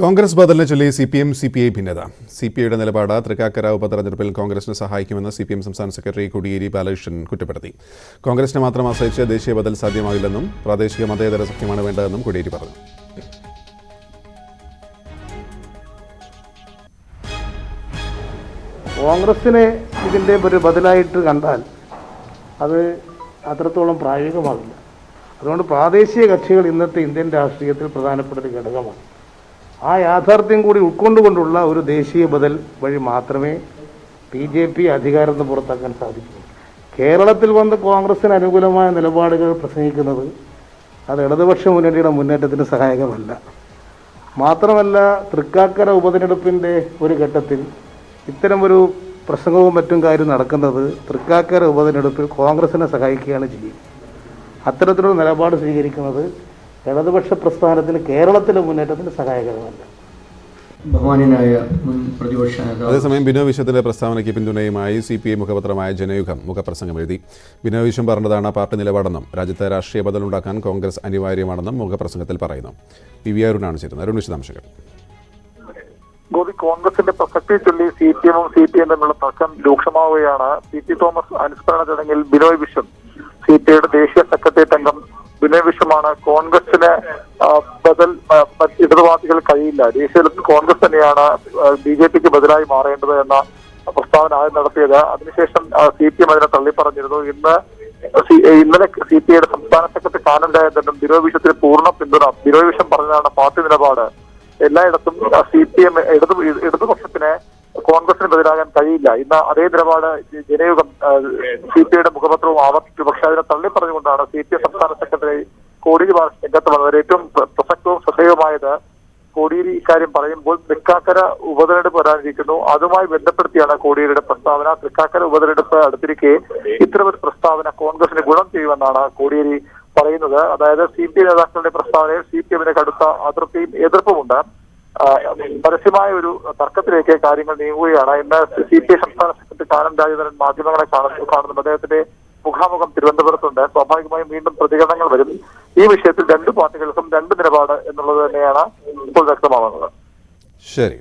കോൺഗ്രസ് ബദലിനെ ചൊല്ലി CPM CPI ഭിന്നത. സിപിഐയുടെ നിലപാട് തൃക്കാക്കര ഉപതെരഞ്ഞെടുപ്പിൽ കോൺഗ്രസിന് സഹായിക്കുമെന്ന് സിപിഎം സംസ്ഥാന സെക്രട്ടറി കോടിയേരി ബാലകൃഷ്ണൻ കുറ്റപ്പെടുത്തി. കോൺഗ്രസിനെ മാത്രം ആശ്രയിച്ച് ദേശീയ ബദൽ സാധ്യമാകില്ലെന്നും പ്രാദേശിക മതേതര സഖ്യമാണ് വേണ്ടതെന്നും കോടിയേരി പറഞ്ഞു. കോൺഗ്രസിനെ ഇതിൻ്റെ ഒരു ബദലായിട്ട് കണ്ടാൽ അത് അത്രത്തോളം പ്രായോഗികമാകില്ല. അതുകൊണ്ട് പ്രാദേശിക കക്ഷികൾ ഇന്നത്തെ ഇന്ത്യൻ രാഷ്ട്രീയത്തിൽ പ്രധാനപ്പെട്ട ഒരു ഘടകമാണ്. ആ യാഥാർത്ഥ്യം കൂടി ഉൾക്കൊണ്ടുകൊണ്ടുള്ള ഒരു ദേശീയ ബദൽ വഴി മാത്രമേ BJP അധികാരത്തിൽ നിന്ന് പുറത്താക്കാൻ സാധിക്കൂ. കേരളത്തിൽ വന്ന് കോൺഗ്രസിന് അനുകൂലമായ നിലപാടുകൾ പ്രസംഗിക്കുന്നത് അത് ഇടതുപക്ഷ മുന്നണിയുടെ മുന്നേറ്റത്തിന് സഹായകമല്ല. മാത്രമല്ല, തൃക്കാക്കര ഉപതെരഞ്ഞെടുപ്പിൻ്റെ ഒരു ഘട്ടത്തിൽ ഇത്തരമൊരു പ്രസംഗവും മറ്റും കാര്യം നടക്കുന്നത് തൃക്കാക്കര ഉപതെരഞ്ഞെടുപ്പിൽ കോൺഗ്രസിനെ സഹായിക്കുകയാണ് ചെയ്യുക. അത്തരത്തിലുള്ള നിലപാട് സ്വീകരിക്കുന്നത് ഇടതുപക്ഷ പ്രസ്ഥാനത്തിന് കേരളത്തിലെ മുന്നേറ്റത്തിന് സഹായകരമല്ല. ബഹുമാന്യനായ മുൻ പ്രതിപക്ഷ നേതാവ് അതേസമയം ബിനോയ് വിശ്വത്തിന്റെ പ്രസ്താവനയ്ക്ക് പിന്തുണയുമായി CPI മുഖപത്രമായ ജനയുഗം മുഖപ്രസംഗം എഴുതി. ബിനോയ് വിശ്വം പറഞ്ഞതാണ് പാർട്ടി നിലപാടെന്നും രാജ്യത്തെ രാഷ്ട്രീയ ബദലുണ്ടാക്കാൻ കോൺഗ്രസ് അനിവാര്യമാണെന്നും മുഖപ്രസംഗത്തിൽ പറയുന്നു. PV അരുണാണ് ചേരുന്നത്. അരുൺ വിശദാംശങ്ങൾ. ഗോപി, കോൺഗ്രസിന്റെ പ്രസക്തിയെ ചൊല്ലി CPM-ഉം CPI തമ്മിലുള്ള തർക്കം രൂക്ഷമാവുകയാണ്. CP തോമസ് അനുസ്മരണ ചടങ്ങിൽ ബിനോയ് വിശ്വം, CPIയുടെ ദേശീയ സെക്രട്ടേറിയറ്റ് അംഗം ബിനോയ് വിശ്വമാണ് കോൺഗ്രസിന് ബദൽ ഇടതുവാദികൾ കഴിയില്ല, ദേശീയതലത്തിൽ കോൺഗ്രസ് തന്നെയാണ് BJPക്ക് ബദലായി മാറേണ്ടത് എന്ന പ്രസ്താവന ആദ്യം നടത്തിയത്. അതിനുശേഷം CPM അതിനെ തള്ളിപ്പറഞ്ഞിരുന്നു. ഇന്നലെ CPIയുടെ സംസ്ഥാന സെക്രട്ടറി കാനം രാജേന്ദ്രനും ബിനോയ് വിശ്വത്തിന് പൂർണ്ണ പിന്തുണ. ബിനോയ് വിശ്വം പറഞ്ഞതാണ് പാർട്ടി നിലപാട്. എല്ലായിടത്തും CPM ഇടതുപക്ഷത്തിന് കോൺഗ്രസിന് ബദലാകാൻ കഴിയില്ല. ഇന്ന് അതേ നിലപാട് ജനയുഗം CPIയുടെ മുഖപത്രവും ആവർത്തിച്ചു. പക്ഷെ അതിനെ തള്ളിപ്പറഞ്ഞുകൊണ്ടാണ് CPI സംസ്ഥാന സെക്രട്ടറി കോടിയേരി ബാലകൃഷ്ണൻ രംഗത്ത് വന്നത്. ഏറ്റവും പ്രസക്തവും ശ്രദ്ധേയവുമായത് കോടിയേരി ഇക്കാര്യം പറയുമ്പോൾ തൃക്കാക്കര ഉപതെരഞ്ഞെടുപ്പ് വരാനിരിക്കുന്നു, അതുമായി ബന്ധപ്പെടുത്തിയാണ് കോടിയേരിയുടെ പ്രസ്താവന. തൃക്കാക്കര ഉപതെരഞ്ഞെടുപ്പ് അടുത്തിരിക്കെ ഇത്തരമൊരു പ്രസ്താവന കോൺഗ്രസിന് ഗുണം ചെയ്യുമെന്നാണ് കോടിയേരി പറയുന്നത്. അതായത് CPI നേതാക്കളുടെ പ്രസ്താവനയിൽ CPM-ന് കടുത്ത അതൃപ്തിയും എതിർപ്പുമുണ്ട്. പരസ്യമായ ഒരു തർക്കത്തിലേക്ക് കാര്യങ്ങൾ നീങ്ങുകയാണ്. ഇന്ന് CPI സംസ്ഥാന സെക്രട്ടറി കാനം രാജേന്ദ്രൻ മാധ്യമങ്ങളെ കാണുന്നുണ്ട്. അദ്ദേഹത്തിന്റെ മുഖാമുഖം തിരുവനന്തപുരത്തുണ്ട്. സ്വാഭാവികമായും വീണ്ടും പ്രതികരണങ്ങൾ വരും. ഈ വിഷയത്തിൽ രണ്ട് പാർട്ടികൾക്കും രണ്ട് നിലപാട് എന്നുള്ളത് തന്നെയാണ് ഇപ്പോൾ വ്യക്തമാവുന്നത്. ശരി.